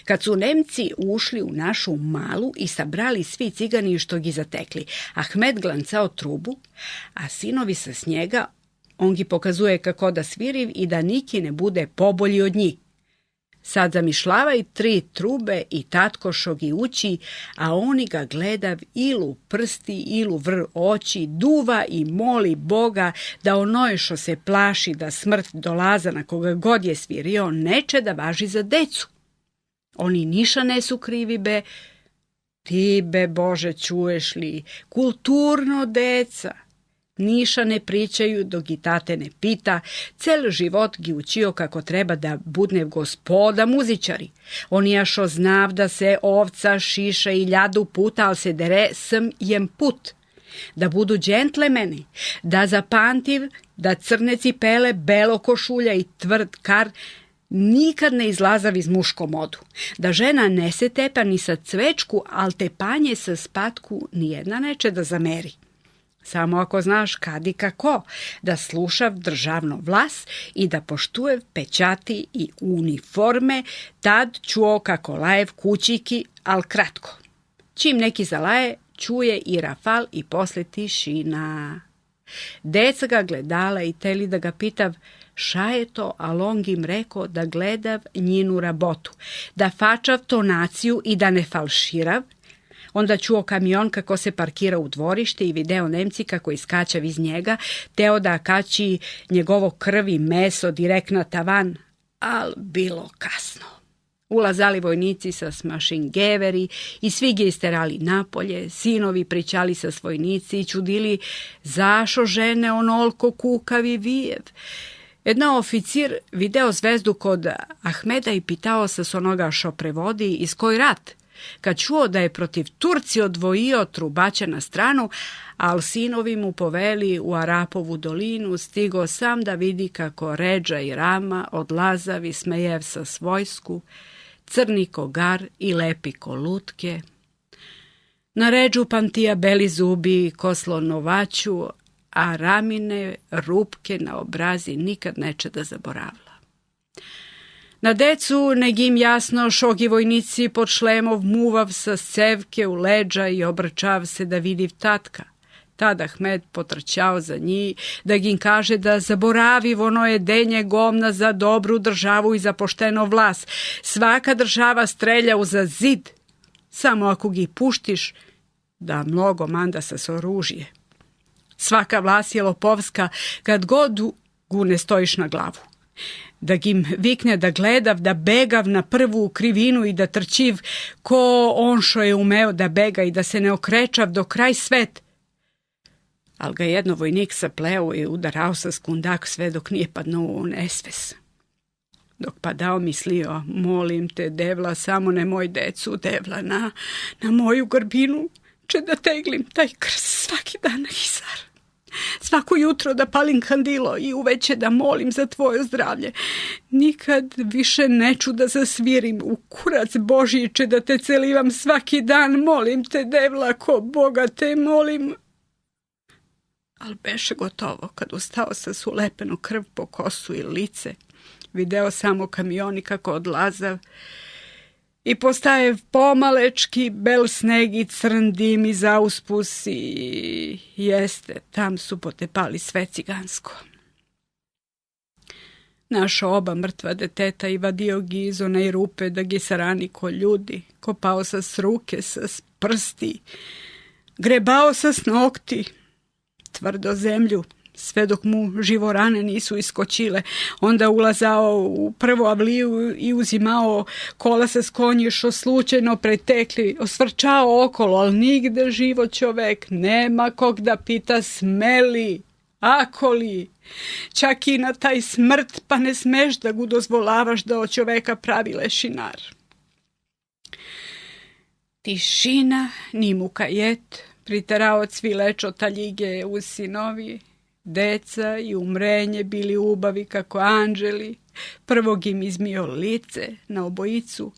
Kad su Nemci ušli u našu malu i sabrali svi cigani što gi zatekli, Ahmed glancao trubu, a sinovi sa snijega, on gi pokazuje kako da sviriv i da niki ne bude pobolji od njih. Sad zamišljavaj 3 trube i tatko šo gi uči, a oni ga gledav ilu prsti, ilu vr oči, duva i moli Boga da onoj što se plaši da smrt dolaza na koga god je svirio, neće da važi za decu. Oni niša ne su krivi, be. Ti, be, Bože, čuješ li, kulturno deca. Niša ne pričaju dok gi tate ne pita, cel život gi učio kako treba da budne gospoda muzičari. On jašo znav da se ovca šiša i ljadu puta, al se dere sam jem put. Da budu džentlemeni, da zapantiv, da crne cipele, belo košulja i tvrd kar nikad ne izlazav iz muško modu. Da žena ne se tepa ni sa cvečku, al tepanje sa spatku nijedna neće da zameri. Samo ako znaš kad i kako, da slušav državno vlas i da poštuje pečati i uniforme, tad čuo kako lajev kućiki, al kratko. Čim neki zalaje, čuje i rafal i posle tišina. Deca ga gledala i teli da ga pitav ša je to, al on im rekao da gledav njinu rabotu, da fačav tonaciju i da ne falširav. Onda čuo kamion kako se parkira u dvorište i video Nemci kako iskačav iz njega, teo da kači njegovo krvi meso direkt na tavan, al bilo kasno. Ulazali vojnici sa smašingeveri i svi gi isterali napolje, sinovi pričali sa vojnici i čudili zašo žene onolko kukavi vijev. Jedna oficir video zvezdu kod Ahmeda i pitao se s onoga šo prevodi iz koji rat. Kad čuo da je protiv Turci odvojio trubača na stranu, al sinovi mu poveli u Arapovu dolinu, stigo sam da vidi kako Redža i Rama odlazavi smejev sa svojsku, crni ko gar i lepi ko lutke. Na Redžu pamtija beli zubi ko slonovaču, a Ramine rupke na obrazi nikad neće da zaboravila. Na decu negim jasno šogi vojnici pod šlemov muvav sa scevke u leđa i obrčav se da vidiv tatka. Tad Ahmed potrčao za njih, da im kaže da zaboravi ono jedenje gomna za dobru državu i za pošteno vlas. Svaka država strelja uza zid, samo ako gi puštiš da mnogo manda sa s oružje. Svaka vlas je lopovska kad god gu ne stojiš na glavu. Da im vikne da gledav, da begav na prvu krivinu i da trčiv ko on što je umeo da bega i da se ne okrečav do kraj svet. Al ga jedno vojnik sapleo i udarao sa skundak sve dok nije padnuo u nesves. Dok padao mislio, molim te, devla, samo ne moj decu, devla, na moju grbinu, če da teglim taj krst svaki dan na Hisar. Svako jutro da palim kandilo i uveče da molim za tvoje zdravlje. Nikad više neću da zasvirim u kurac Božiće da te celivam svaki dan. Molim te, devla, ko Boga te molim. Al beše gotovo kad ustao sa sulepenu krv po kosu i lice. Video samo kamioni kako odlazav i postaje pomalečki bel sneg i crn dim iz auspus i jeste, tam su potepali sve cigansko. Našo oba mrtva deteta i vadio gi iz onaj rupe da gi sarani ko ljudi, kopao sa ruke, sa prsti, grebao sa nokti, tvrdo zemlju, sve dok mu živorane nisu iskočile. Onda ulazao u prvu avliju i uzimao kolase s konji što slučajno pretekli, osvrčao okolo, ali nigde živo čovek, nema kog da pita smeli, ako li. Čak i na taj smrt pa ne smeš da gu dozvolavaš da od čoveka pravi lešinar. Tišina, ni mukajet, priterao cvilečo taljige u sinovi, deca i umrenje bili ubavi kako anđeli, prvog im izmio lice na obojicu,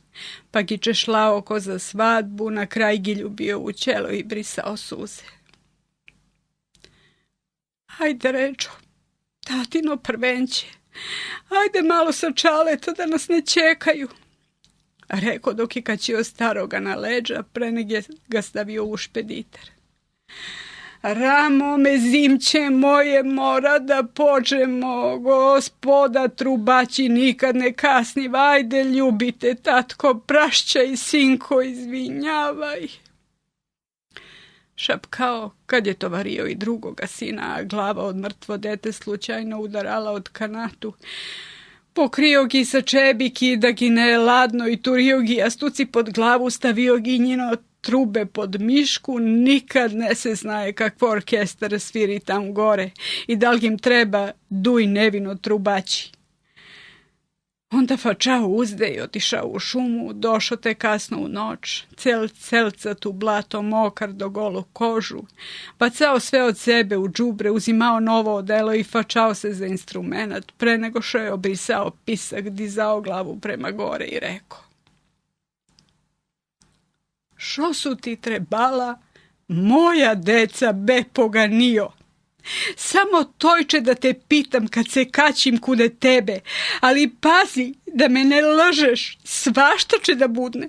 pa gi češlao oko za svadbu, na kraj gi ljubio u čelo i brisao suze. Hajde, Ređo, tatino prvenće, ajde malo sa čaleta da nas ne čekaju. Rekao dok je kačio staroga na leđa, pre nego je ga stavio u špediter. Ramo me zimće moje, mora da pođemo, gospoda trubači nikad ne kasni, vajde ljubite tatko, prašćaj sinko, izvinjavaj. Šapkao kad je tovario i drugoga sina, a glava od mrtvo dete slučajno udarala od kanatu. Pokrio gi sa čebiki da gi ne ladno i turio gi jastuci pod glavu, stavio gi njeno trube pod mišku, nikad ne se znaje kakvo orkestar sviri tam gore i da li im treba duj nevino trubači. Onda fačao uzde i otišao u šumu, došao te kasno u noć, celcat u blato, mokar do golu kožu, bacao sve od sebe u džubre, uzimao novo odelo i fačao se za instrumenat, pre nego što je obrisao pisak, dizao glavu prema gore i rekao: Šo su ti trebala, moja deca, be poganio? Samo tojče da te pitam kad se kačim kude tebe, ali pazi da me ne lažeš, svašta će da budne.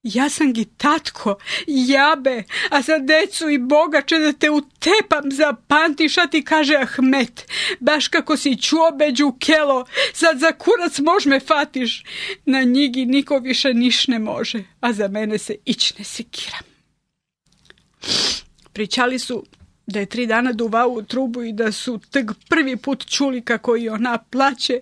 Ja sam gi tatko, jabe, a za decu i Boga će da te utepam, zapamtiš, a ti kaže Ahmet, baš kako si čuo beđu kelo, sad za kurac mož me fatiš. Na njigi niko više niš ne može, a za mene se ić ne sekiram. Pričali su da je 3 dana duvao u trubu i da su tg prvi put čuli kako i ona plaće,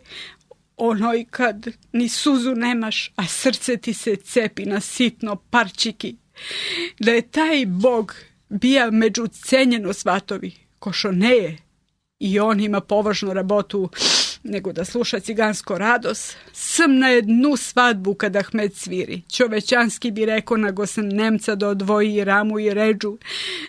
onoj kad ni suzu nemaš, a srce ti se cepi na sitno parčiki. Da je taj Bog bija među cenjeno svatovi, ko šo ne je, i on ima považnu rabotu nego da sluša cigansko rados. Sam na jednu svadbu kad Ahmet sviri. Čovečanski bi rekao nago sam Nemca da odvoji ramu i ređu,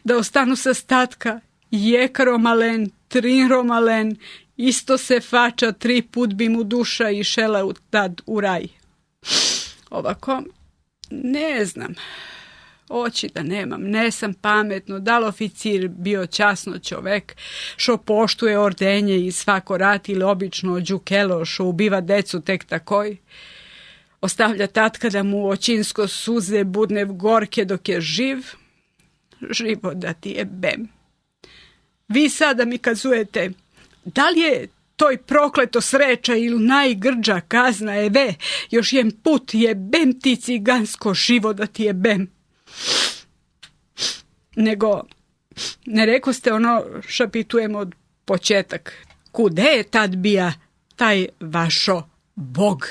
da ostanu sa statka, jek romalen, 3 romalen, isto se fača, 3 put bi mu duša išela tad u raj. Ovako, ne znam, oči da nemam, ne sam pametno, da li oficir bio časno čovek, šo poštuje ordenje i svako rat ili obično đukelo šo ubiva decu tek takoj. Ostavlja tatka da mu očinsko suze budne gorke dok je živ, živo da ti je bem. Vi sada mi kazujete, da li je toj prokleto sreća ili najgrđa kazna je ve, još jen put je bem ti cigansko živo da ti je bem. Nego, ne reko ste ono šapitujemo od početak, kude je tad bija taj vašo Bog?